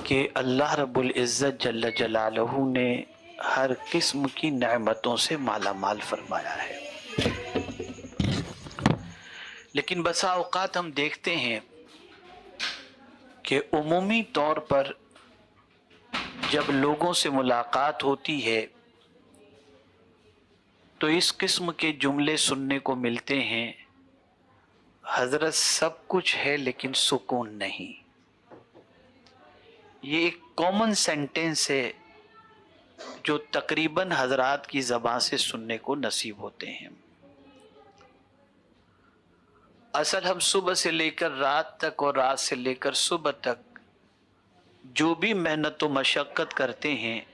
کہ अल्लाह रब्बुल इज़्ज़त जल्ल जलालहू ने हर किस्म की नेमतों से माला माल फरमाया है। लेकिन बसा औक़ात हम देखते हैं कि उमूमी तौर पर जब लोगों से मुलाकात होती है तो इस किस्म के जुमले सुनने को मिलते हैं, हजरत सब कुछ है लेकिन सुकून नहीं। ये एक कॉमन सेंटेंस है जो तकरीबन हजरात की ज़बान से सुनने को नसीब होते हैं। असल हम सुबह से लेकर रात तक और रात से लेकर सुबह तक जो भी मेहनत व मशक्क़त करते हैं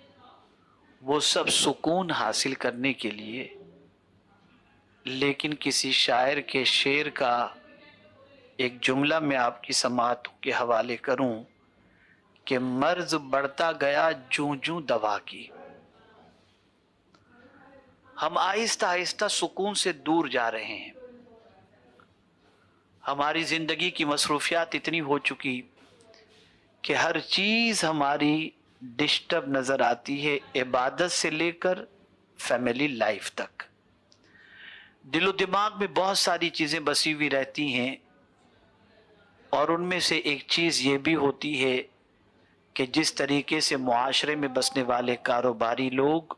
वो सब सुकून हासिल करने के लिए। लेकिन किसी शायर के शेर का एक जुमला मैं आपकी समाअतों के हवाले करूं कि मर्ज बढ़ता गया जूं जूं दवा की। हम आहिस्ता आहिस्ता सुकून से दूर जा रहे हैं। हमारी जिंदगी की मसरूफियात इतनी हो चुकी कि हर चीज हमारी डिस्टर्ब नजर आती है, इबादत से लेकर फैमिली लाइफ तक। दिलो दिमाग में बहुत सारी चीजें बसी हुई रहती हैं और उनमें से एक चीज ये भी होती है कि जिस तरीके से मुआशरे में बसने वाले कारोबारी लोग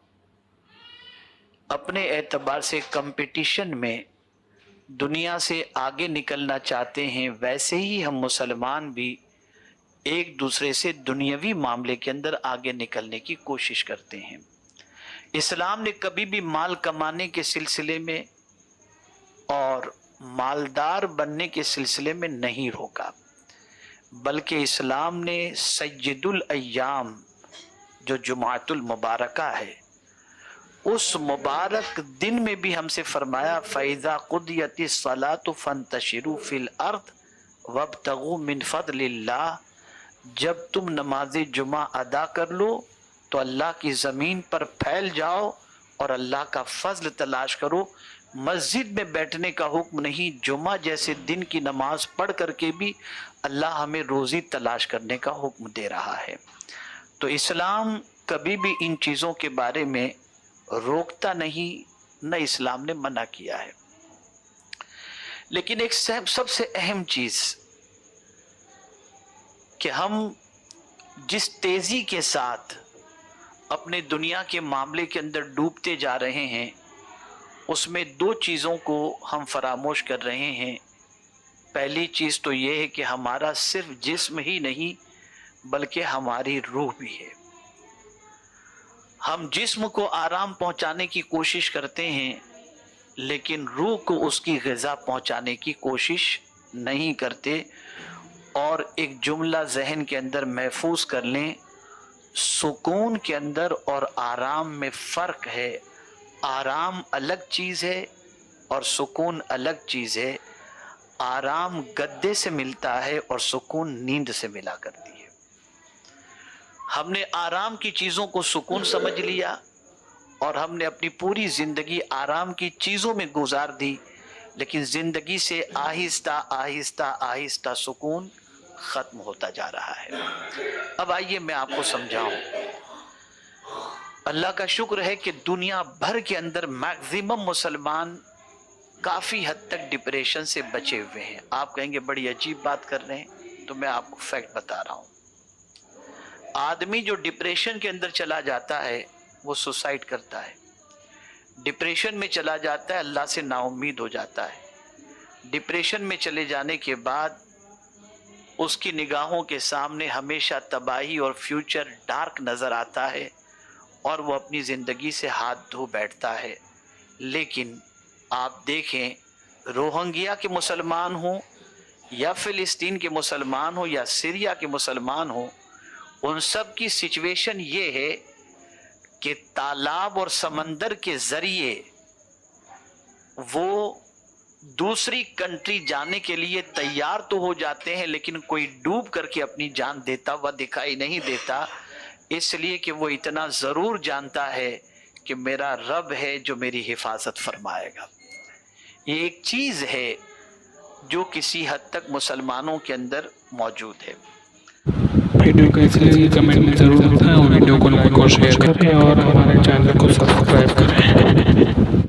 अपने एतबार से कंपटीशन में दुनिया से आगे निकलना चाहते हैं, वैसे ही हम मुसलमान भी एक दूसरे से दुनियावी मामले के अंदर आगे निकलने की कोशिश करते हैं। इस्लाम ने कभी भी माल कमाने के सिलसिले में और मालदार बनने के सिलसिले में नहीं रोका, बल्कि इस्लाम ने सय्यदुल अय्याम जो जुमातुल मुबारका है उस मुबारक दिन में भी हमसे फरमाया फ़ैज़ा क़ुदियतिस सलातु फंतशिरू फ़िल अर्द वब्तगू मिन फ़ज़लिल्लाह। जब तुम नमाज जुमा अदा कर लो तो अल्लाह की ज़मीन पर फैल जाओ और अल्लाह का फ़ज़ल तलाश करो। मस्जिद में बैठने का हुक्म नहीं, जुमा जैसे दिन की नमाज पढ़ करके भी अल्लाह हमें रोज़ी तलाश करने का हुक्म दे रहा है। तो इस्लाम कभी भी इन चीज़ों के बारे में रोकता नहीं, न इस्लाम ने मना किया है। लेकिन एक सबसे अहम चीज़ कि हम जिस तेज़ी के साथ अपने दुनिया के मामले के अंदर डूबते जा रहे हैं उसमें दो चीज़ों को हम फरामोश कर रहे हैं। पहली चीज़ तो ये है कि हमारा सिर्फ जिस्म ही नहीं बल्कि हमारी रूह भी है। हम जिस्म को आराम पहुंचाने की कोशिश करते हैं लेकिन रूह को उसकी ग़िज़ा पहुंचाने की कोशिश नहीं करते। और एक जुमला जहन के अंदर महफूज कर लें, सुकून के अंदर और आराम में फ़र्क है। आराम अलग चीज़ है और सुकून अलग चीज़ है। आराम गद्दे से मिलता है और सुकून नींद से मिला करती है। हमने आराम की चीज़ों को सुकून समझ लिया और हमने अपनी पूरी ज़िंदगी आराम की चीज़ों में गुजार दी, लेकिन ज़िंदगी से आहिस्ता आहिस्ता आहिस्ता सुकून ख़त्म होता जा रहा है। अब आइए मैं आपको समझाऊं। अल्लाह का शुक्र है कि दुनिया भर के अंदर मैक्सिमम मुसलमान काफ़ी हद तक डिप्रेशन से बचे हुए हैं। आप कहेंगे बड़ी अजीब बात कर रहे हैं, तो मैं आपको फैक्ट बता रहा हूँ। आदमी जो डिप्रेशन के अंदर चला जाता है वो सुसाइड करता है। डिप्रेशन में चला जाता है, अल्लाह से नाउम्मीद हो जाता है। डिप्रेशन में चले जाने के बाद उसकी निगाहों के सामने हमेशा तबाही और फ्यूचर डार्क नज़र आता है और वो अपनी ज़िंदगी से हाथ धो बैठता है। लेकिन आप देखें, रोहिंग्या के मुसलमान हों या फ़िलिस्तीन के मुसलमान हों या सीरिया के मुसलमान हों, उन सब की सिचुएशन ये है कि तालाब और समंदर के ज़रिए वो दूसरी कंट्री जाने के लिए तैयार तो हो जाते हैं, लेकिन कोई डूब करके अपनी जान देता हुआ दिखाई नहीं देता, इसलिए कि वो इतना ज़रूर जानता है कि मेरा रब है जो मेरी हिफाजत फरमाएगा। ये एक चीज़ है जो किसी हद तक मुसलमानों के अंदर मौजूद है। ویڈیو کیسی لگی کمنٹ میں ضرور بتائیں، اور ویڈیو کو لائک اور شیئر کریں، اور ہمارے چینل کو سبسکرائب